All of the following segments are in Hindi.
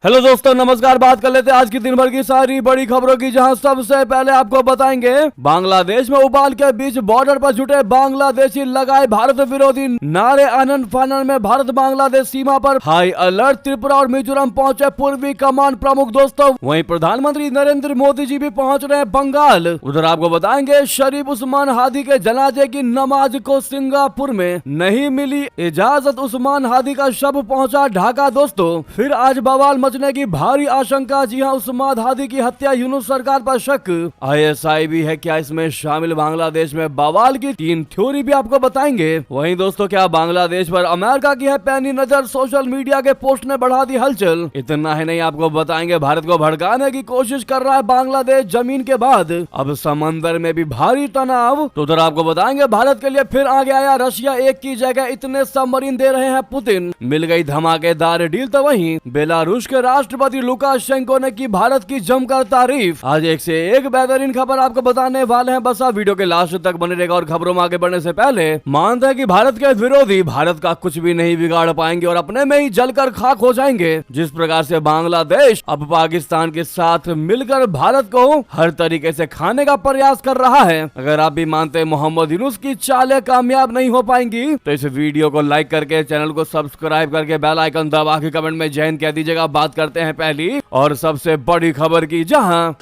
हेलो दोस्तों, नमस्कार। बात कर लेते हैं आज की दिन भर की सारी बड़ी खबरों की, जहां सबसे पहले आपको बताएंगे बांग्लादेश में उबाल के बीच बॉर्डर पर जुटे बांग्लादेशी लगाए भारत विरोधी नारे। आनंद फानन में भारत बांग्लादेश सीमा पर हाई अलर्ट। त्रिपुरा और मिजोरम पहुंचे पूर्वी कमान प्रमुख। दोस्तों, वहीं प्रधानमंत्री नरेंद्र मोदी जी भी पहुंच रहे हैं बंगाल। उधर आपको बताएंगे शरीफ उस्मान हादी के जनाजे की नमाज को सिंगापुर में नहीं मिली इजाजत। उस्मान हादी का शव पहुंचा ढाका। दोस्तों, फिर आज बवाल मचने की भारी आशंका। जी हां, उस्मान हादी की हत्या, यूनुस सरकार पर शक। आईएसआई भी है क्या इसमें शामिल? बांग्लादेश में बवाल की 3 थ्योरी भी आपको बताएंगे। वहीं दोस्तों, क्या बांग्लादेश पर अमेरिका की है पैनी नजर? सोशल मीडिया के पोस्ट ने बढ़ा दी हलचल। इतना ही नहीं, आपको बताएंगे भारत को भड़काने की कोशिश कर रहा है बांग्लादेश। जमीन के बाद अब समंदर में भी भारी तनाव। तो उधर आपको बताएंगे भारत के लिए फिर आगे आया रशिया। एक की जगह इतने सबमरीन दे रहे हैं पुतिन। मिल गई धमाकेदार डील। तो वहीं बेलारूस के राष्ट्रपति लुकाशेंको ने की भारत की जमकर तारीफ। आज एक से एक बेहतरीन खबर आपको बताने वाले हैं। बस आप वीडियो के लास्ट तक बने रहेगा। और खबरों में आगे बढ़ने से पहले मानते हैं कि भारत के विरोधी भारत का कुछ भी नहीं बिगाड़ पाएंगे और अपने में ही जलकर खाक हो जाएंगे। जिस प्रकार से बांग्लादेश अब पाकिस्तान के साथ मिलकर भारत को हर तरीके से खाने का प्रयास कर रहा है। अगर आप भी मानते हैं मोहम्मद यूनुस की चालें कामयाब नहीं हो पाएंगी, तो इस वीडियो को लाइक करके, चैनल को सब्सक्राइब करके, बेल आइकन दबा के कमेंट में जय हिंद कह दीजिएगा। बात करते हैं पहली और सबसे बड़ी खबर की, जहां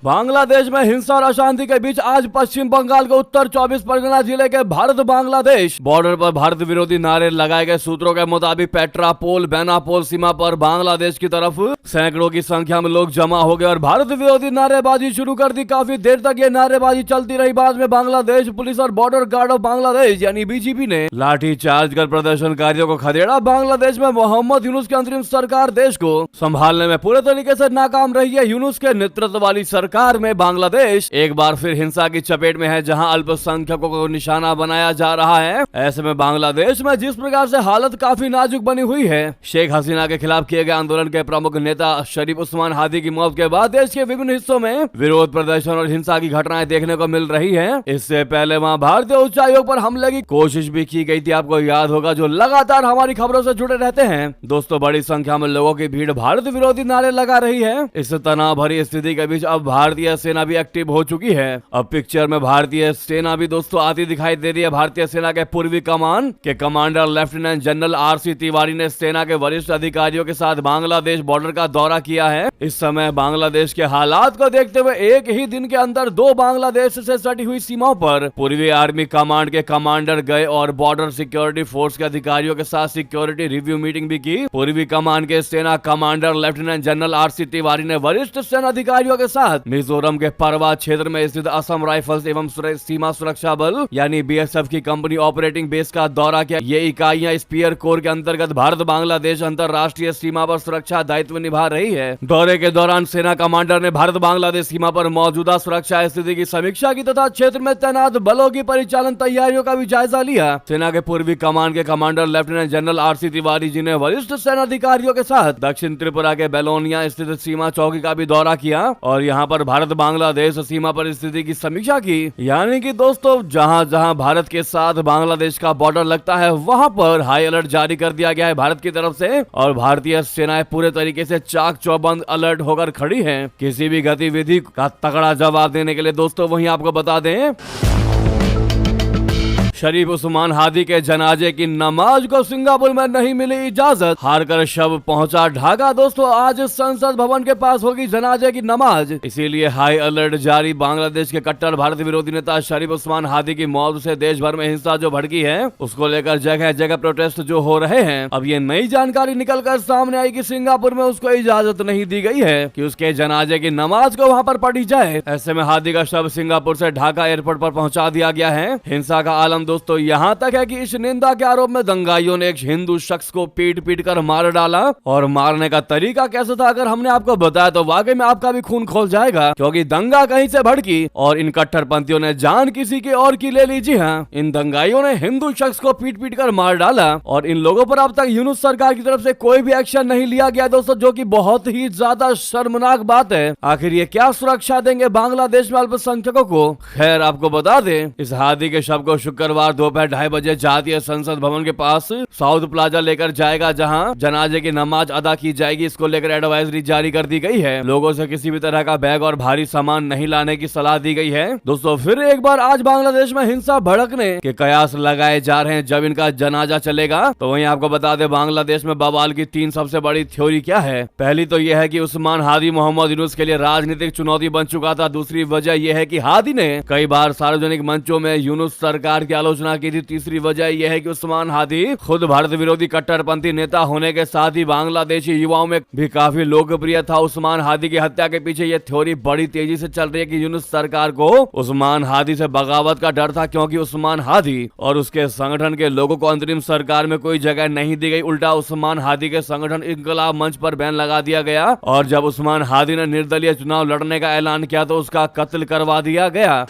बांग्लादेश में हिंसा और अशांति के बीच आज पश्चिम बंगाल के उत्तर 24 परगना जिले के भारत बांग्लादेश बॉर्डर पर भारत विरोधी नारे लगाए गए। सूत्रों के मुताबिक पेट्रापोल बेनापोल सीमा पर बांग्लादेश की तरफ सैकड़ों की संख्या में लोग जमा हो गए और भारत विरोधी नारेबाजी शुरू कर दी। काफी देर तक ये नारेबाजी चलती रही। बाद में बांग्लादेश पुलिस और बॉर्डर गार्ड ऑफ बांग्लादेश यानी बीजीबी ने लाठी चार्ज कर प्रदर्शनकारियों को खदेड़ा। बांग्लादेश में मोहम्मद यूनुस की अंतरिम सरकार देश को संभालने में पूरे तरीके से नाकाम रही है। यूनुस के नेतृत्व वाली सरकार में बांग्लादेश एक बार फिर हिंसा की चपेट में है, जहां अल्पसंख्यकों को निशाना बनाया जा रहा है। ऐसे में बांग्लादेश में जिस प्रकार से हालत काफी नाजुक बनी हुई है, शेख हसीना के खिलाफ किए गए आंदोलन के प्रमुख नेता शरीफ उस्मान हादी की मौत के बाद देश के विभिन्न हिस्सों में विरोध प्रदर्शन और हिंसा की घटनाएं देखने को मिल रही है। इससे पहले वहां भारतीय उच्चायोग पर हमले की कोशिश भी की गई थी। आपको याद होगा, जो लगातार हमारी खबरों से जुड़े रहते हैं। दोस्तों, बड़ी संख्या में लोगों की भीड़ भारत विरोधी नारे लगा रही है। इस तनाव भरी स्थिति के बीच अब भारतीय सेना भी एक्टिव हो चुकी है। अब पिक्चर में भारतीय सेना भी दोस्तों आती दिखाई दे रही है। भारतीय सेना के पूर्वी कमान के commander lieutenant general RC Tiwari ने सेना के वरिष्ठ अधिकारियों के साथ बांग्लादेश बॉर्डर का दौरा किया है। इस समय बांग्लादेश के हालात को देखते हुए एक ही दिन के अंदर 2 बांग्लादेश से सटी हुई सीमाओं पर पूर्वी आर्मी कमांड के कमांडर गए और बॉर्डर सिक्योरिटी फोर्स के अधिकारियों के साथ सिक्योरिटी रिव्यू मीटिंग भी की। पूर्वी कमान के सेना commander lieutenant general RC Tiwari ने वरिष्ठ सेना अधिकारियों के साथ मिजोरम के परवा क्षेत्र में स्थित असम राइफल्स एवं सीमा सुरक्षा बल यानी बीएसएफ की कंपनी ऑपरेटिंग बेस का दौरा किया। ये इकाइयां स्पीयर कोर के अंतर्गत भारत बांग्लादेश अंतरराष्ट्रीय सीमा पर सुरक्षा दायित्व निभा रही है। दौरे के दौरान सेना कमांडर ने भारत बांग्लादेश सीमा पर मौजूदा सुरक्षा स्थिति की समीक्षा की तथा क्षेत्र में तैनात बलों की परिचालन तैयारियों का भी जायजा लिया। सेना के पूर्वी कमान के commander lieutenant general RC Tiwari ji ने वरिष्ठ सेना अधिकारियों के साथ दक्षिण त्रिपुरा के बेलोनिया स्थित सीमा चौकी का भी दौरा किया और यहाँ पर भारत बांग्लादेश सीमा पर स्थिति की समीक्षा की। यानी कि दोस्तों, जहां जहां भारत के साथ बांग्लादेश का बॉर्डर लगता है, वहां पर हाई अलर्ट जारी कर दिया गया है भारत की तरफ से और भारतीय सेनाएं पूरे तरीके से चाक चौबंद अलर्ट होकर खड़ी हैं किसी भी गतिविधि का तगड़ा जवाब देने के लिए। दोस्तों, वहीं आपको बता दें शरीफ उस्मान हादी के जनाजे की नमाज को सिंगापुर में नहीं मिली इजाजत। हारकर शव पहुंचा ढाका। दोस्तों, आज संसद भवन के पास होगी जनाजे की नमाज, इसीलिए हाई अलर्ट जारी। बांग्लादेश के कट्टर भारत विरोधी नेता शरीफ उस्मान हादी की मौत से देश भर में हिंसा जो भड़की है, उसको लेकर जगह जगह प्रोटेस्ट जो हो रहे हैं। अब ये नई जानकारी निकलकर सामने आई कि सिंगापुर में उसको इजाजत नहीं दी गई है कि उसके जनाजे की नमाज को वहाँ पर पढ़ी जाए। ऐसे में हादी का शव सिंगापुर से ढाका एयरपोर्ट पर पहुंचा दिया गया है। हिंसा का आलम दोस्तों यहाँ तक है कि इस निंदा के आरोप में दंगाइयों ने एक हिंदू शख्स को पीट पीट कर मार डाला। और मारने का तरीका कैसा था अगर हमने आपको बताया तो वाकई में आपका भी खून खोल जाएगा, क्योंकि दंगा कहीं से भड़की और इन कट्टरपंथियों ने जान किसी की और की ले ली। जी हाँ, इन दंगाइयों ने हिंदू शख्स को पीट पीट कर मार डाला और इन लोगों पर अब तक यूनुस सरकार की तरफ से कोई भी एक्शन नहीं लिया गया दोस्तों, जो कि बहुत ही ज्यादा शर्मनाक बात है। आखिर ये क्या सुरक्षा देंगे बांग्लादेश में अल्पसंख्यकों को? खैर, आपको बता दें इस हादी के शव को शुक्रवार शुक्रवार दोपहर 2:30 बजे जातीय संसद भवन के पास साउथ प्लाजा लेकर जाएगा, जहां जनाजे की नमाज अदा की जाएगी। इसको लेकर एडवाइजरी जारी कर दी गई है। लोगों से किसी भी तरह का बैग और भारी सामान नहीं लाने की सलाह दी गई है। दोस्तों फिर एक बार आज बांग्लादेश में हिंसा भड़कने के कयास लगाए जा रहे हैं जब इनका जनाजा चलेगा। तो वहीं आपको बता दें बांग्लादेश में बवाल की 3 सबसे बड़ी थ्योरी क्या है। पहली तो यह है कि उस्मान हादी मोहम्मद यूनुस के लिए राजनीतिक चुनौती बन चुका था। दूसरी वजह यह है कि हादी ने कई बार सार्वजनिक मंचों में यूनुस सरकार की आलोचना की थी। तीसरी वजह यह है कि उस्मान हादी खुद भारत विरोधी कट्टरपंथी नेता होने के साथ ही बांग्लादेशी युवाओं में भी काफी लोकप्रिय था। उस्मान हादी की हत्या के पीछे यह थ्योरी बड़ी तेजी से चल रही है कि यूनुस सरकार को उस्मान हादी से बगावत का डर था, क्योंकि उस्मान हादी और उसके संगठन के लोगों को अंतरिम सरकार में कोई जगह नहीं दी गई। उल्टा उस्मान हादी के संगठन इनकलाब मंच पर बैन लगा दिया गया और जब उस्मान हादी ने निर्दलीय चुनाव लड़ने का ऐलान किया तो उसका कत्ल करवा दिया गया।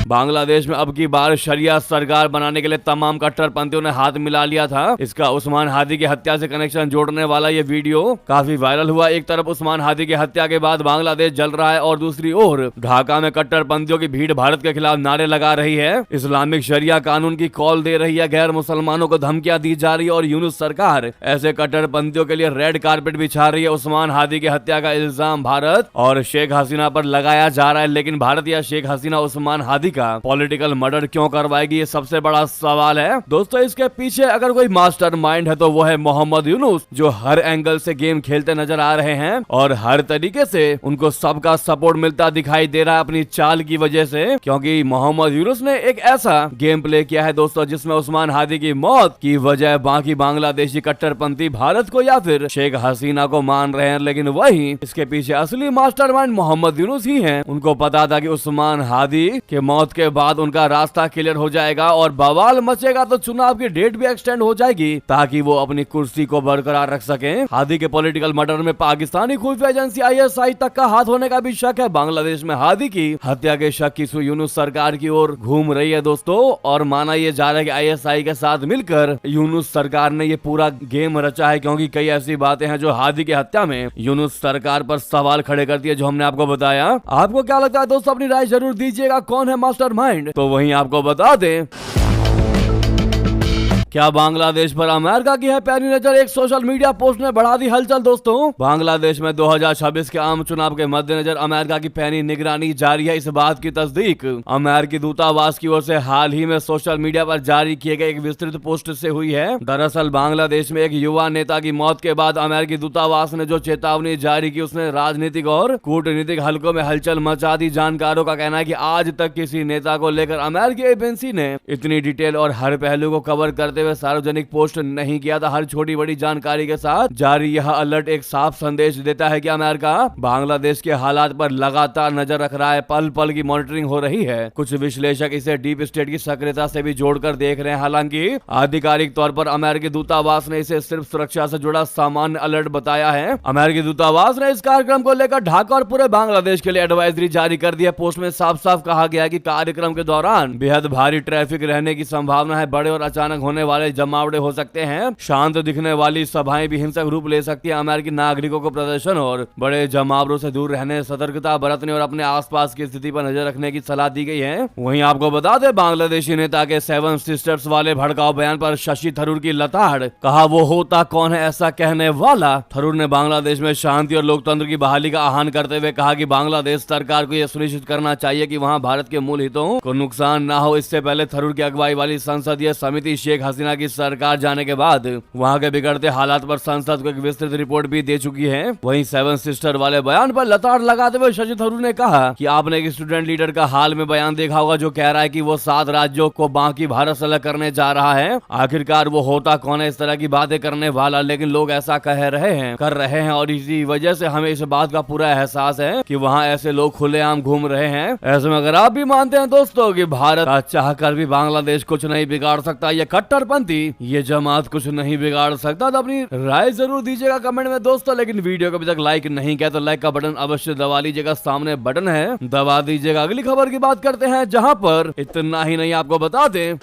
बांग्लादेश में अब की बार शरिया सरकार बनाने के लिए तमाम कट्टरपंथियों ने हाथ मिला लिया था। इसका उस्मान हादी की हत्या से कनेक्शन जोड़ने वाला ये वीडियो काफी वायरल हुआ। एक तरफ उस्मान हादी की हत्या के बाद बांग्लादेश जल रहा है और दूसरी ओर ढाका में कट्टरपंथियों की भीड़ भारत के खिलाफ नारे लगा रही है, इस्लामिक शरिया कानून की कॉल दे रही है, गैर मुसलमानों को धमकियां दी जा रही है और यूनुस सरकार ऐसे कट्टरपंथियों के लिए रेड कारपेट बिछा रही है। उस्मान हादी की हत्या का इल्जाम भारत और शेख हसीना पर लगाया जा रहा है, लेकिन भारत या शेख हसीना उस्मान हादी का पॉलिटिकल मर्डर क्यों करवाएगी, ये सबसे बड़ा सवाल है। दोस्तों इसके पीछे अगर कोई मास्टरमाइंड है तो वो है मोहम्मद यूनुस, जो हर एंगल से गेम खेलते नजर आ रहे हैं और हर तरीके से उनको सबका सपोर्ट मिलता दिखाई दे रहा है अपनी चाल की वजह से, क्योंकि मोहम्मद यूनुस ने एक ऐसा गेम प्ले किया है दोस्तों जिसमें उस्मान हादी की मौत की वजह बाकी बांग्लादेशी कट्टरपंथी भारत को या फिर शेख हसीना को मान रहे हैं, लेकिन वही इसके पीछे असली मास्टरमाइंड मोहम्मद यूनुस ही हैं। उनको पता था कि उस्मान हादी के मौत के बाद उनका रास्ता क्लियर हो जाएगा और बवाल मचेगा तो चुनाव की डेट भी एक्सटेंड हो जाएगी ताकि वो अपनी कुर्सी को बरकरार रख सकें। हादी के पॉलिटिकल मर्डर में पाकिस्तानी खुफिया एजेंसी ISI तक का हाथ होने का भी शक है। बांग्लादेश में हादी की हत्या के शक की सुई यूनुस सरकार की ओर घूम रही है दोस्तों, और माना यह जा रहा है कि ISI के साथ मिलकर यूनुस सरकार ने ये पूरा गेम रचा है, क्योंकि कई ऐसी बातें हैं जो हादी की हत्या में यूनुस सरकार पर सवाल खड़े करती है, जो हमने आपको बताया। आपको क्या लगता है दोस्तों, अपनी राय जरूर दीजिएगा, कौन है मास्टरमाइंड। तो वहीं आपको बता दें क्या बांग्लादेश पर अमेरिका की है पैनी नजर, एक सोशल मीडिया पोस्ट ने बढ़ा दी हलचल। दोस्तों बांग्लादेश में 2026 के आम चुनाव के मद्देनजर अमेरिका की पैनी निगरानी जारी है। इस बात की तस्दीक अमेरिकी दूतावास की ओर से हाल ही में सोशल मीडिया पर जारी किए गए एक विस्तृत पोस्ट से हुई है। दरअसल बांग्लादेश में एक युवा नेता की मौत के बाद अमेरिकी दूतावास ने जो चेतावनी जारी की उसने राजनीतिक और कूटनीतिक हलकों में हलचल मचा दी। जानकारों का कहना है कि आज तक किसी नेता को लेकर अमेरिकी एजेंसी ने इतनी डिटेल और हर पहलू को कवर करते हुए सार्वजनिक पोस्ट नहीं किया था। हर छोटी बड़ी जानकारी के साथ जारी यह अलर्ट एक साफ संदेश देता है कि अमेरिका बांग्लादेश के हालात पर लगातार नजर रख रहा है, पल पल की मॉनिटरिंग हो रही है। कुछ विश्लेषक इसे डीप स्टेट की सक्रियता से भी जोड़कर देख रहे हैं। हालांकि आधिकारिक तौर पर अमेरिकी दूतावास ने इसे सिर्फ सुरक्षा से जुड़ा सामान्य अलर्ट बताया है। अमेरिकी दूतावास ने इस कार्यक्रम को लेकर ढाका और पूरे बांग्लादेश के लिए एडवाइजरी जारी कर दी है। पोस्ट में साफ साफ कहा गया है कि कार्यक्रम के दौरान बेहद भारी ट्रैफिक रहने की संभावना है, बड़े और अचानक होने वाले जमावड़े हो सकते हैं, शांत दिखने वाली सभाएं भी हिंसक रूप ले सकती हैं। अमेरिकी नागरिकों को प्रदर्शन और बड़े जमावड़ों से दूर रहने, सतर्कता बरतने और अपने आसपास की स्थिति पर नजर रखने की सलाह दी गई है। वहीं आपको बता दें बांग्लादेशी नेता के 7 सिस्टर्स वाले भड़काऊ बयान पर शशि थरूर की लताड़, कहा वो होता कौन है ऐसा कहने वाला। थरूर ने बांग्लादेश में शांति और लोकतंत्र की बहाली का आह्वान करते हुए कहा कि बांग्लादेश सरकार को यह सुनिश्चित करना चाहिए कि वहां भारत के मूल हितों को नुकसान न हो। इससे पहले थरूर की अगुवाई वाली संसदीय समिति शेख हसीना की सरकार जाने के बाद वहां के बिगड़ते हालात पर संसद को एक विस्तृत रिपोर्ट भी दे चुकी है। वहीं 7 सिस्टर वाले बयान पर लताड़ लगाते हुए शशि थरूर ने कहा कि आपने एक स्टूडेंट लीडर का हाल में बयान देखा होगा जो कह रहा है कि वो 7 राज्यों को बाकी भारत से अलग करने जा रहा है। आखिरकार वो होता कौन है इस तरह की बातें करने वाला, लेकिन लोग ऐसा कह रहे हैं, कर रहे हैं और इसी वजह से हमें इस बात का पूरा एहसास है कि वहाँ ऐसे लोग खुलेआम घूम रहे हैं। ऐसे में अगर आप भी मानते हैं दोस्तों कि भारत चाह कर भी बांग्लादेश कुछ नहीं बिगाड़ सकता, ये कट्टरपंथी ये जमात कुछ नहीं बिगाड़ सकता, तो अपनी राय जरूर दीजिएगा कमेंट में दोस्तों। लेकिन वीडियो को अभी तक लाइक नहीं किया तो लाइक का बटन अवश्य दबा लीजिएगा, सामने बटन है दबा दीजिएगा। अगली खबर की बात करते हैं जहां पर इतना ही नहीं आपको बता दें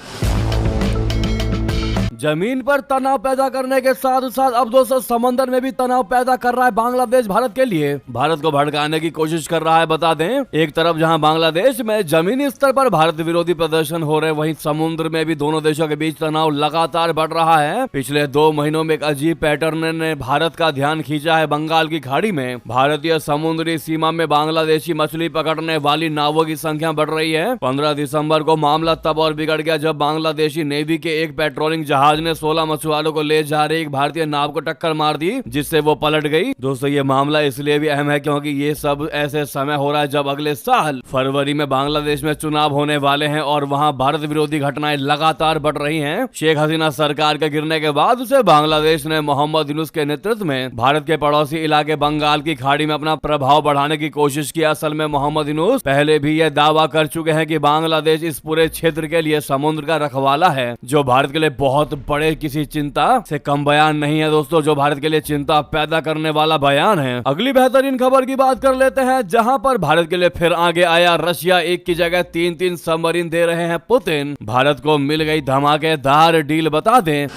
जमीन पर तनाव पैदा करने के साथ साथ अब दोस्तों समंदर में भी तनाव पैदा कर रहा है बांग्लादेश भारत के लिए। भारत को भड़काने की कोशिश कर रहा है। बता दें, एक तरफ जहां बांग्लादेश में जमीनी स्तर पर भारत विरोधी प्रदर्शन हो रहे, वहीं समुद्र में भी दोनों देशों के बीच तनाव लगातार बढ़ रहा है। पिछले 2 महीनों में एक अजीब पैटर्न ने भारत का ध्यान खींचा है। बंगाल की खाड़ी में भारतीय समुद्री सीमा में बांग्लादेशी मछली पकड़ने वाली नावों की संख्या बढ़ रही है। 15 दिसंबर को मामला तब और बिगड़ गया जब बांग्लादेशी नेवी के एक पेट्रोलिंग जहाज ने 16 मछुआरों को ले जा रही एक भारतीय नाव को टक्कर मार दी, जिससे वो पलट गई। दोस्तों ये मामला इसलिए भी अहम है क्योंकि ये सब ऐसे समय हो रहा है जब अगले साल फरवरी में बांग्लादेश में चुनाव होने वाले हैं और वहां भारत विरोधी घटनाएं लगातार बढ़ रही हैं। शेख हसीना सरकार के गिरने के बाद से बांग्लादेश ने मोहम्मद यूनुस के नेतृत्व में भारत के पड़ोसी इलाके बंगाल की खाड़ी में अपना प्रभाव बढ़ाने की कोशिश की। असल में मोहम्मद यूनुस पहले भी यह दावा कर चुके हैं कि बांग्लादेश इस पूरे क्षेत्र के लिए समुद्र का रखवाला है, जो भारत के लिए बहुत बड़े किसी चिंता से कम बयान नहीं है दोस्तों, जो भारत के लिए चिंता पैदा करने वाला बयान है। अगली बेहतरीन खबर की बात कर लेते हैं, जहां पर भारत के लिए फिर आगे आया रशिया। एक की जगह 3-3 सबमरीन दे रहे हैं पुतिन। भारत को मिल गई धमाकेदार डील। बता दें,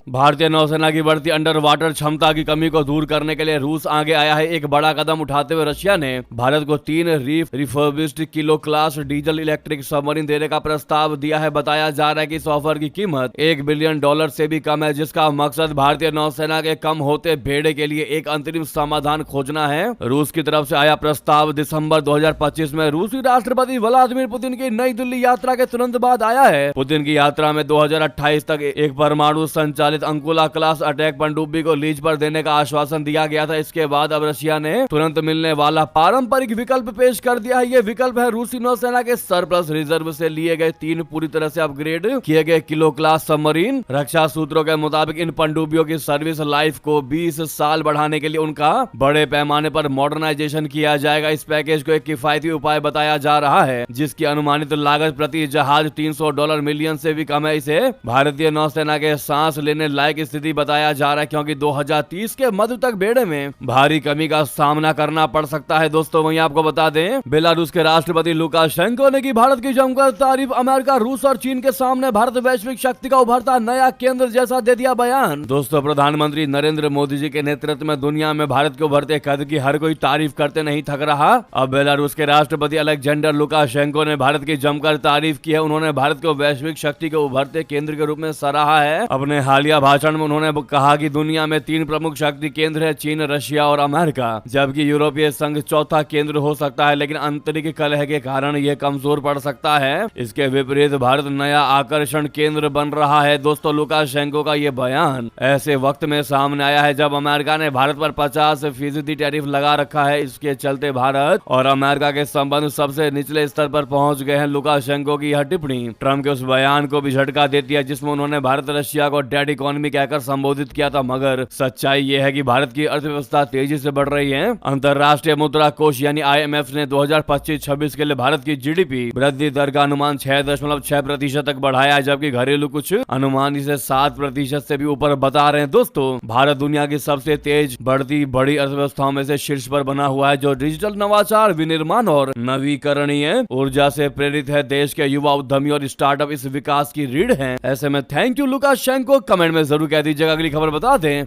भारतीय नौसेना की बढ़ती अंडर वाटर क्षमता की कमी को दूर करने के लिए रूस आगे आया है। एक बड़ा कदम उठाते हुए रशिया ने भारत को 3 refurbished kilo class diesel electric submarine देने का प्रस्ताव दिया है। बताया जा रहा है कि इस ऑफर की कीमत $1 बिलियन से भी कम है, जिसका मकसद भारतीय नौसेना के कम होते बेड़े के लिए एक अंतरिम समाधान खोजना है। रूस की तरफ से आया प्रस्ताव दिसंबर 2025 में रूसी राष्ट्रपति व्लादिमीर पुतिन की नई दिल्ली यात्रा के तुरंत बाद आया है। पुतिन की यात्रा में 2028 तक एक परमाणु संचालित अंकुला क्लास अटैक पनडुब्बी को लीज पर देने का आश्वासन दिया गया था। इसके बाद अब रशिया ने तुरंत मिलने वाला पारंपरिक विकल्प पेश कर दिया है। ये विकल्प है रूसी नौसेना के सरप्लस रिजर्व से लिए गए 3 पूरी तरह से अपग्रेड किए गए किलो क्लास सबमरीन। रक्षा सूत्रों के मुताबिक इन पनडुब्बियों की सर्विस लाइफ को 20 साल बढ़ाने के लिए उनका बड़े पैमाने पर मॉडर्नाइजेशन किया जाएगा। इस पैकेज को एक किफायती उपाय बताया जा रहा है, जिसकी अनुमानित लागत प्रति जहाज $300 मिलियन से भी कम है। इसे भारतीय नौसेना के सांस लेने लायक स्थिति बताया जा रहा है, क्योंकि 2030 के मध्य तक बेड़े में भारी कमी का सामना करना पड़ सकता है। दोस्तों वहीं आपको बता दें, बेलारूस के राष्ट्रपति लुकाशेंको ने की भारत की जमकर तारीफ। अमेरिका, रूस और चीन के सामने भारत वैश्विक शक्ति का उभरता नया केंद्र जैसा दे दिया बयान। दोस्तों प्रधानमंत्री नरेंद्र मोदी जी के नेतृत्व में दुनिया में भारत के उभरते कद की हर कोई तारीफ करते नहीं थक रहा। अब बेलारूस के राष्ट्रपति अलेक्जेंडर लुकाशेंको ने भारत की जमकर तारीफ की है। उन्होंने भारत को वैश्विक शक्ति के उभरते केंद्र के रूप में सराहा है। अपने हालिया भाषण में उन्होंने कहा कि दुनिया में 3 प्रमुख शक्ति केंद्र है, चीन, रशिया और अमेरिका, जबकि यूरोपीय संघ चौथा केंद्र हो सकता है, लेकिन आंतरिक कलह के कारण यह कमजोर पड़ सकता है। इसके विपरीत भारत नया आकर्षण केंद्र बन रहा है। दोस्तों लुकाशेंको का यह बयान ऐसे वक्त में सामने आया है जब अमेरिका ने भारत पर 50% टैरिफ लगा रखा है। इसके चलते भारत और अमेरिका के संबंध सबसे निचले स्तर पर पहुंच गए हैं। लुकाशेंको की यह टिप्पणी ट्रंप के उस बयान को भी झटका देती है जिसमें उन्होंने भारत रशिया को डेड इकोनॉमी कहकर संबोधित किया था। मगर सच्चाई यह है कि भारत की अर्थव्यवस्था तेजी से बढ़ रही है। अंतर्राष्ट्रीय मुद्रा कोष यानी IMF ने 2025-26 के लिए भारत की जीडीपी वृद्धि दर का अनुमान 6.6% तक बढ़ाया है, जबकि घरेलू कुछ अनुमान इसे 7% से भी ऊपर बता रहे हैं। दोस्तों भारत दुनिया की सबसे तेज बढ़ती बड़ी अर्थव्यवस्थाओं में से शीर्ष पर बना हुआ है, जो डिजिटल नवाचार, विनिर्माण और नवीकरणीय ऊर्जा से प्रेरित है। देश के युवा उद्यमी और स्टार्टअप इस विकास की रीढ़ हैं। ऐसे में थैंक यू लुकाशेंको। कमेंट में जरूर कह दीजिएगा। अगली खबर बता दें,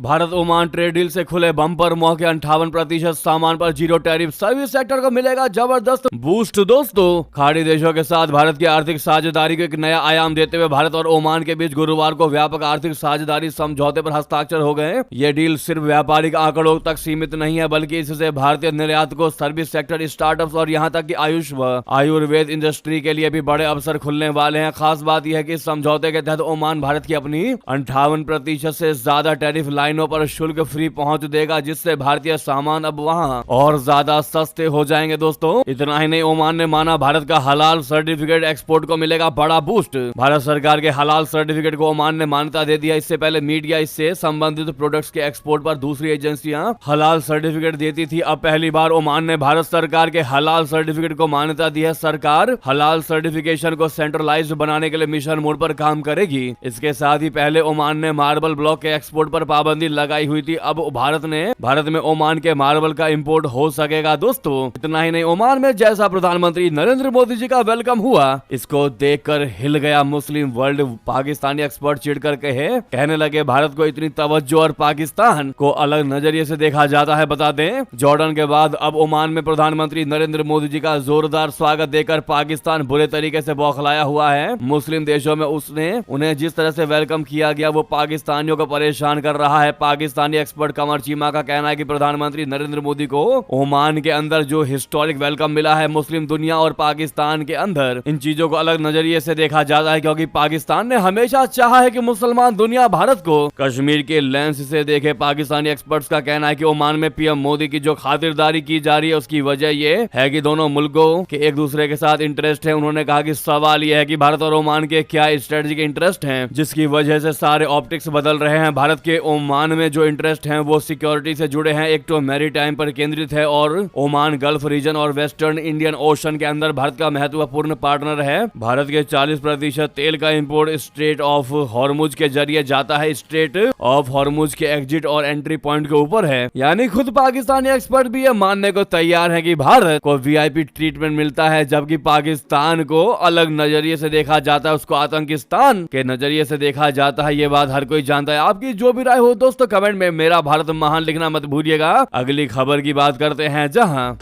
भारत ओमान ट्रेड डील से खुले बम्पर मौके 58% सामान पर 0 टैरिफ। सर्विस सेक्टर को मिलेगा जबरदस्त बूस्ट। दोस्तों खाड़ी देशों के साथ भारत की आर्थिक साझेदारी को एक नया आयाम देते हुए भारत और ओमान के बीच गुरुवार को व्यापक आर्थिक साझेदारी समझौते पर हस्ताक्षर हो गए। ये डील सिर्फ व्यापारिक आंकड़ों तक सीमित नहीं है, बल्कि इससे भारतीय निर्यात को, सर्विस सेक्टर, स्टार्टअप्स और यहाँ तक कि आयुष व आयुर्वेद इंडस्ट्री के लिए भी बड़े अवसर खुलने वाले हैं। खास बात यह है कि इस समझौते के तहत ओमान भारत की अपनी 58% से ज्यादा टैरिफ लाइनों पर शुल्क फ्री पहुंच देगा, जिससे भारतीय सामान अब वहां और ज्यादा सस्ते हो जाएंगे। दोस्तों इतना ही नहीं, ओमान ने माना भारत का हलाल सर्टिफिकेट एक्सपोर्ट को मिलेगा बड़ा बूस्ट। भारत सरकार के हलाल सर्टिफिकेट को ओमान ने मान्यता दे दिया। इससे पहले मीडिया इससे संबंधित प्रोडक्ट्स के एक्सपोर्ट पर दूसरी एजेंसियां हलाल सर्टिफिकेट देती थी। अब पहली बार ओमान ने भारत सरकार के हलाल सर्टिफिकेट को मान्यता दी है। सरकार हलाल सर्टिफिकेशन को सेंट्रलाइज्ड बनाने के लिए मिशन मोड पर काम करेगी। इसके साथ ही पहले ओमान ने मार्बल ब्लॉक के एक्सपोर्ट पर पाबंदी पाबंदी लगाई हुई थी, अब भारत में ओमान के मार्बल का इंपोर्ट हो सकेगा। दोस्तों इतना ही नहीं, ओमान में जैसा प्रधानमंत्री नरेंद्र मोदी जी का वेलकम हुआ, इसको देखकर हिल गया मुस्लिम वर्ल्ड। पाकिस्तानी एक्सपर्ट चिढ़कर कहने लगे भारत को इतनी तवज्जो और पाकिस्तान को अलग नजरिए से देखा जाता है। बता दें, जॉर्डन के बाद अब ओमान में प्रधानमंत्री नरेंद्र मोदी जी का जोरदार स्वागत देकर पाकिस्तान बुरे तरीके से बौखलाया हुआ है। मुस्लिम देशों में उन्हें जिस तरह से वेलकम किया गया वो पाकिस्तानियों को परेशान कर रहा है। पाकिस्तानी एक्सपर्ट कमर चीमा का कहना है कि प्रधानमंत्री नरेंद्र मोदी को ओमान के अंदर जो हिस्टोरिक वेलकम मिला है, मुस्लिम दुनिया और पाकिस्तान के अंदर इन चीजों को अलग नजरिए से देखा जाता है, क्योंकि पाकिस्तान ने हमेशा चाहा है कि मुसलमान दुनिया भारत को कश्मीर के लेंस से देखे। पाकिस्तानी एक्सपर्ट्स का कहना है कि ओमान में पीएम मोदी की जो खातिरदारी की जा रही है उसकी वजह ये है कि दोनों मुल्कों के एक दूसरे के साथ इंटरेस्ट है। उन्होंने कहा कि सवाल यह है कि भारत और ओमान के क्या स्ट्रेटेजिक इंटरेस्ट हैं, जिसकी वजह से सारे ऑप्टिक्स बदल रहे हैं। भारत के ओमान में जो इंटरेस्ट हैं वो सिक्योरिटी से जुड़े हैं, एक तो मैरीटाइम पर केंद्रित है और ओमान गल्फ रीजन और वेस्टर्न इंडियन ओशन के अंदर भारत का महत्वपूर्ण पार्टनर है। भारत के 40% तेल का इंपोर्ट स्ट्रेट ऑफ हॉर्मुज के जरिए जाता है। स्ट्रेट ऑफ हॉर्मुज के एग्जिट और एंट्री पॉइंट के ऊपर है। यानी खुद पाकिस्तानी एक्सपर्ट भी ये मानने को तैयार है कि भारत को वीआईपी ट्रीटमेंट मिलता है, जबकि पाकिस्तान को अलग नजरिए से देखा जाता है, उसको आतंकिस्तान के नजरिए से देखा जाता है। ये बात हर कोई जानता है। आपकी जो भी राय हो दोस्तों कमेंट में मेरा भारत महान लिखना मत भूलिएगा। अगली खबर की बात करते हैं, जहां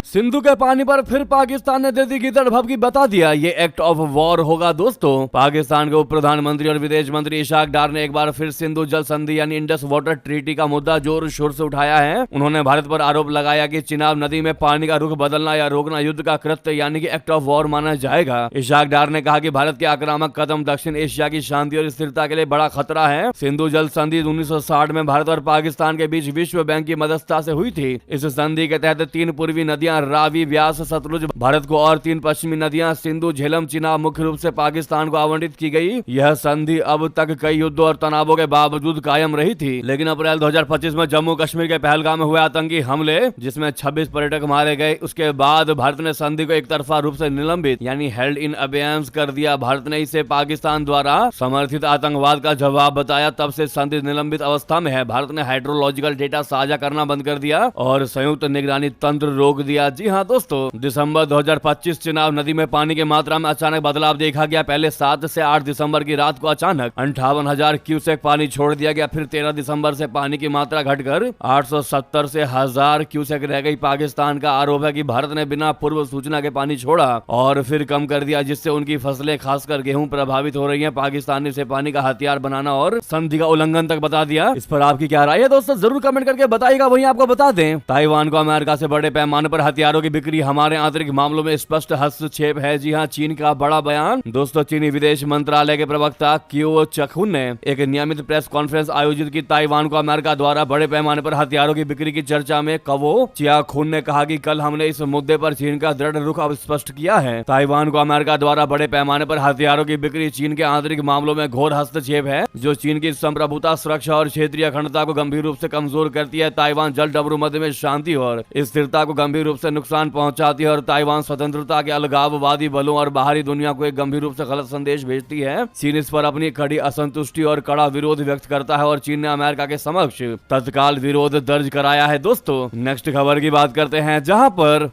सिंधु के पानी पर फिर पाकिस्तान ने दे दी गिदड़ भभकी, बता दिया ये एक्ट ऑफ वॉर होगा। दोस्तों पाकिस्तान के उप प्रधानमंत्री और विदेश मंत्री इशाक डार ने एक बार फिर सिंधु जल संधि यानी इंडस वाटर ट्रीटी का मुद्दा जोर शोर से उठाया है। उन्होंने भारत पर आरोप लगाया कि चिनाब नदी में पानी का रुख बदलना या रोकना युद्ध का कृत्य यानी कि एक्ट ऑफ वॉर माना जाएगा। इशाक डार ने कहा कि भारत के आक्रामक कदम दक्षिण एशिया की शांति और स्थिरता के लिए बड़ा खतरा है। सिंधु जल संधि 1960 में भारत और पाकिस्तान के बीच विश्व बैंक की मददता से हुई थी। इस संधि के तहत 3 पूर्वी नदियां रावी, व्यास, सतलुज भारत को और 3 पश्चिमी नदियां सिंधु, झेलम, चिनाब मुख्य रूप से पाकिस्तान को आवंटित की गई। यह संधि अब तक कई युद्धों और तनावों के बावजूद कायम रही थी, लेकिन अप्रैल 2025 में जम्मू कश्मीर के पहलगाम में हुए आतंकी हमले जिसमें 26 पर्यटक मारे गए, उसके बाद भारत ने संधि को एक तरफा रूप से निलंबित यानी हेल्ड इन अबेयंस कर दिया। भारत ने इसे पाकिस्तान द्वारा समर्थित आतंकवाद का जवाब बताया। तब से संधि निलंबित अवस्था में है। भारत ने हाइड्रोलॉजिकल डेटा साझा करना बंद कर दिया और संयुक्त निगरानी तंत्र रोक दिया। जी हाँ दोस्तों, दिसंबर 2025 चिनाब नदी में पानी की मात्रा में अचानक बदलाव देखा गया। पहले 7 से 8 दिसंबर की रात को अचानक 58,000 क्यूसेक पानी छोड़ दिया गया। फिर 13 दिसंबर से पानी की मात्रा घटकर 870 से 1000 क्यूसेक रह गई। पाकिस्तान का आरोप है कि भारत ने बिना पूर्व सूचना के पानी छोड़ा और फिर कम कर दिया, जिससे उनकी फसलें खासकर गेहूं प्रभावित हो रही हैं। पाकिस्तान ने इसे पानी का हथियार बनाना और संधि का उल्लंघन तक बता दिया। इस पर आपकी क्या राय है दोस्तों, जरूर कमेंट करके बताइएगा। वहीं आपको बता दें, ताइवान को अमेरिका से बड़े पैमाने पर हथियारों की बिक्री हमारे आंतरिक मामलों में स्पष्ट हस्तक्षेप है। जी हां, चीन का बड़ा बयान। दोस्तों चीनी विदेश मंत्रालय के प्रवक्ता क्यू चखुन ने एक नियमित प्रेस कॉन्फ्रेंस आयोजित की। ताइवान को अमेरिका द्वारा बड़े पैमाने पर हथियारों की बिक्री की चर्चा में कवो चियाखुन ने कहा कि कल हमने इस मुद्दे पर चीन का दृढ़ रुख अब स्पष्ट किया है। ताइवान को अमेरिका द्वारा बड़े पैमाने पर हथियारों की बिक्री चीन के आंतरिक मामलों में घोर हस्तक्षेप है, जो चीन की संप्रभुता, सुरक्षा और क्षेत्रीय अखंडता को गंभीर रूप से कमजोर करती है। ताइवान जल डबरू मध्य में शांति और स्थिरता को गंभीर रूप से नुकसान पहुंचाती है और ताइवान स्वतंत्रता के अलगाववादी बलों और बाहरी दुनिया को एक गंभीर रूप से गलत संदेश भेजती है। चीन इस पर अपनी कड़ी असंतुष्टि और कड़ा विरोध व्यक्त करता है और चीन ने अमेरिका के समक्ष तत्काल विरोध दर्ज कराया है। दोस्तों नेक्स्ट खबर की बात करते हैं, जहां पर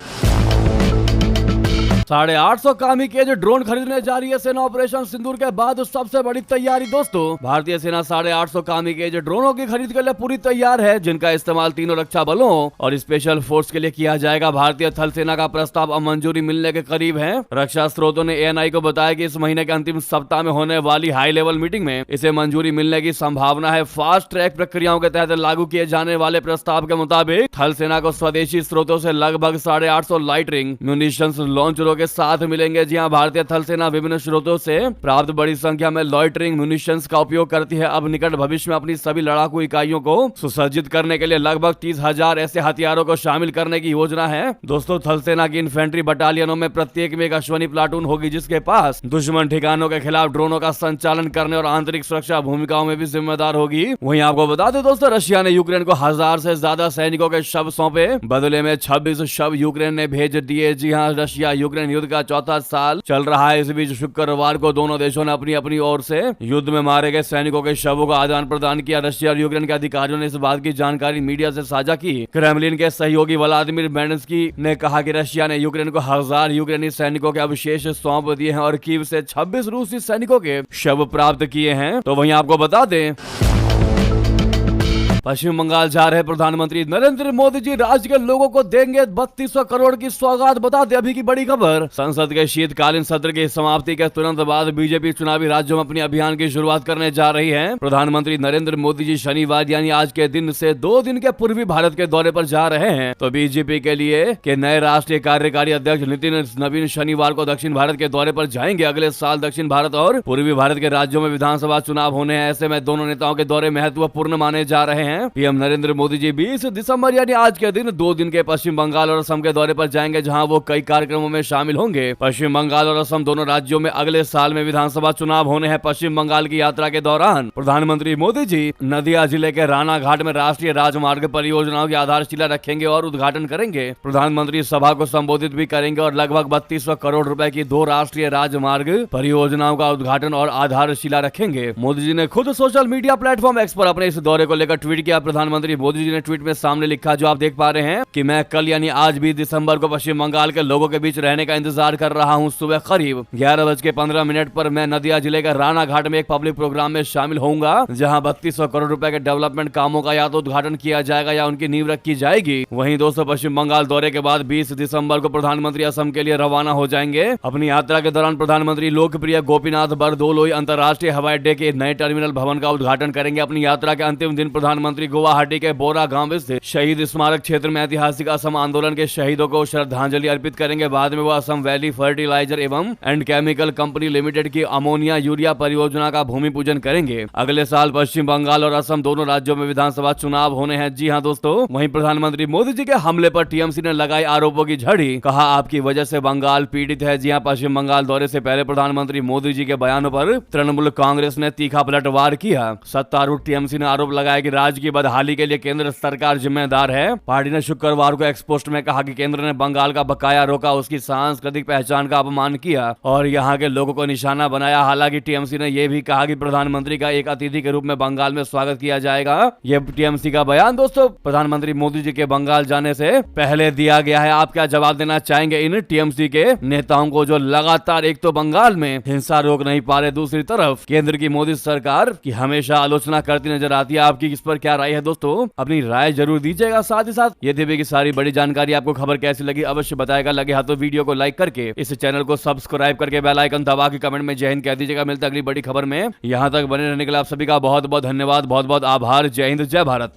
850 कामिकेज ड्रोन खरीदने जा रही है सेना। ऑपरेशन सिंदूर के बाद सबसे बड़ी तैयारी। दोस्तों भारतीय सेना 850 कामिकेज ड्रोनों की खरीद के लिए पूरी तैयार है, जिनका इस्तेमाल तीनों रक्षा बलों और स्पेशल फोर्स के लिए किया जाएगा। भारतीय थल सेना का प्रस्ताव अब मंजूरी मिलने के करीब है। रक्षा स्रोतों ने एएनआई को बताया कि इस महीने के अंतिम सप्ताह में होने वाली हाई लेवल मीटिंग में इसे मंजूरी मिलने की संभावना है। फास्ट ट्रैक प्रक्रियाओं के तहत लागू किए जाने वाले प्रस्ताव के मुताबिक थल सेना को स्वदेशी स्रोतों से लगभग 850 लाइटरिंग म्यूनिशंस लॉन्चरों के साथ मिलेंगे। जी हां, भारतीय थल सेना विभिन्न स्रोतों से प्राप्त बड़ी संख्या में लॉइटरिंग म्यूनिशंस का उपयोग करती है। अब निकट भविष्य में अपनी सभी लड़ाकू इकाइयों को सुसज्जित करने के लिए लगभग 30,000 ऐसे हथियारों को शामिल करने की योजना है। दोस्तों थल सेना की इन्फेंट्री बटालियनों में प्रत्येक में एक अश्वनी प्लाटून होगी, जिसके पास दुश्मन ठिकानों के खिलाफ ड्रोनों का संचालन करने और आंतरिक सुरक्षा भूमिकाओं में भी जिम्मेदार होगी। वहीं आपको बता दें दोस्तों, रशिया ने यूक्रेन को 1000 से ज्यादा सैनिकों के शव सौंपे। बदले में 26 शव यूक्रेन ने भेज दिए। जी हाँ, रशिया यूक्रेन यूक्रेन युद्ध का चौथा साल चल रहा है। इस बीच शुक्रवार को दोनों देशों ने अपनी अपनी ओर से युद्ध में मारे गए सैनिकों के शवों का आदान प्रदान किया। रशिया और यूक्रेन के अधिकारियों ने इस बात की जानकारी मीडिया से साझा की। क्रेमलिन के सहयोगी व्लादिमीर बेनेंस्की ने कहा कि रशिया ने यूक्रेन को 1000 यूक्रेनी सैनिकों के अवशेष सौंप दिए हैं और कीव से 26 रूसी सैनिकों के शव प्राप्त किए हैं। तो वहीं आपको बता दें, पश्चिम बंगाल जा रहे प्रधानमंत्री नरेंद्र मोदी जी राज्य के लोगों को देंगे 3200 करोड़ की सौगात। बता दें अभी की बड़ी खबर, संसद के शीतकालीन सत्र की समाप्ति के तुरंत बाद बीजेपी चुनावी राज्यों में अपने अभियान की शुरुआत करने जा रही है। प्रधानमंत्री नरेंद्र मोदी जी शनिवार यानी आज के दिन से 2 दिन के पूर्वी भारत के दौरे पर जा रहे हैं। तो बीजेपी के लिए के नए राष्ट्रीय कार्यकारी अध्यक्ष नितिन नवीन शनिवार को दक्षिण भारत के दौरे पर जाएंगे। अगले साल दक्षिण भारत और पूर्वी भारत के राज्यों में विधानसभा चुनाव होने हैं। ऐसे में दोनों नेताओं के दौरे महत्वपूर्ण माने जा रहे हैं। पीएम नरेंद्र मोदी जी 20 दिसंबर यानी आज के दिन 2 दिन के पश्चिम बंगाल और असम के दौरे पर जाएंगे, जहां वो कई कार्यक्रमों में शामिल होंगे। पश्चिम बंगाल और असम दोनों राज्यों में अगले साल में विधानसभा चुनाव होने हैं। पश्चिम बंगाल की यात्रा के दौरान प्रधानमंत्री मोदी जी नदिया जिले के राणा घाट में राष्ट्रीय राजमार्ग परियोजनाओं की आधारशिला रखेंगे और उद्घाटन करेंगे। प्रधानमंत्री सभा को संबोधित भी करेंगे और लगभग 3200 करोड़ रुपए की 2 राष्ट्रीय राजमार्ग परियोजनाओं का उद्घाटन और आधारशिला रखेंगे। मोदी जी ने खुद सोशल मीडिया प्लेटफॉर्म एक्स पर अपने इस दौरे को लेकर ट्वीट किया। प्रधानमंत्री मोदी जी ने ट्वीट में सामने लिखा, जो आप देख पा रहे हैं, कि मैं कल यानी आज 20 दिसंबर को पश्चिम बंगाल के लोगों के बीच रहने का इंतजार कर रहा हूं। सुबह करीब 11:15 पर मैं नदिया जिले के राणा घाट में एक पब्लिक प्रोग्राम में शामिल होऊंगा, जहां 3200 करोड़ रुपए के डेवलपमेंट कामों का या तो उद्घाटन किया जाएगा या उनकी नींव रखी जाएगी। वहीं दोस्तों, पश्चिम बंगाल दौरे के बाद 20 दिसंबर को प्रधानमंत्री असम के लिए रवाना हो जाएंगे। अपनी यात्रा के दौरान प्रधानमंत्री लोकप्रिय गोपीनाथ बरदोलोई अंतर्राष्ट्रीय हवाई अड्डे के नए टर्मिनल भवन का उद्घाटन करेंगे। अपनी यात्रा के अंतिम दिन प्रधानमंत्री गुवाहाटी के बोरा गांव स्थित शहीद स्मारक क्षेत्र में ऐतिहासिक असम आंदोलन के शहीदों को श्रद्धांजलि अर्पित करेंगे। बाद में वो असम वैली फर्टिलाइजर एवं एंड केमिकल कंपनी लिमिटेड की अमोनिया यूरिया परियोजना का भूमि पूजन करेंगे। अगले साल पश्चिम बंगाल और असम दोनों राज्यों में विधानसभा चुनाव होने हैं। जी हां दोस्तों, वहीं प्रधानमंत्री मोदी जी के हमले पर टीएमसी ने लगाई आरोपों की झड़ी। कहा, आपकी वजह से बंगाल पीड़ित है। जी हां, पश्चिम बंगाल दौरे से पहले प्रधानमंत्री मोदी जी के बयानों पर तृणमूल कांग्रेस ने तीखा पलटवार किया। सत्तारूढ़ टीएमसी ने आरोप लगाया कि राज्य की बदहाली के लिए केंद्र सरकार जिम्मेदार है। पार्टी ने शुक्रवार को एक्स पोस्ट में कहा कि केंद्र ने बंगाल का बकाया रोका, उसकी सांस्कृतिक पहचान का अपमान किया और यहां के लोगों को निशाना बनाया। हालांकि टीएमसी ने यह भी कहा कि प्रधानमंत्री का एक अतिथि के रूप में बंगाल में स्वागत किया जाएगा। ये टीएमसी का बयान दोस्तों प्रधानमंत्री मोदी जी के बंगाल जाने से पहले दिया गया है। आप क्या जवाब देना चाहेंगे इन टीएमसी के नेताओं को, जो लगातार एक तो बंगाल में हिंसा रोक नहीं पा रहे, दूसरी तरफ केंद्र की मोदी सरकार की हमेशा आलोचना करती नजर आती है। आपकी इस पर क्या राय है दोस्तों? अपनी राय जरूर दीजिएगा। साथ ही साथ ये थी कि सारी बड़ी जानकारी आपको खबर कैसी लगी अवश्य बताएगा। लगे हाथ तो वीडियो को लाइक करके इस चैनल को सब्सक्राइब करके बेल आइकन दबा के कमेंट में जय हिंद कह दीजिएगा। मिलता अगली बड़ी खबर में। यहां तक बने रहने के लिए आप सभी का बहुत बहुत धन्यवाद, बहुत बहुत आभार। जय हिंद, जय भारत।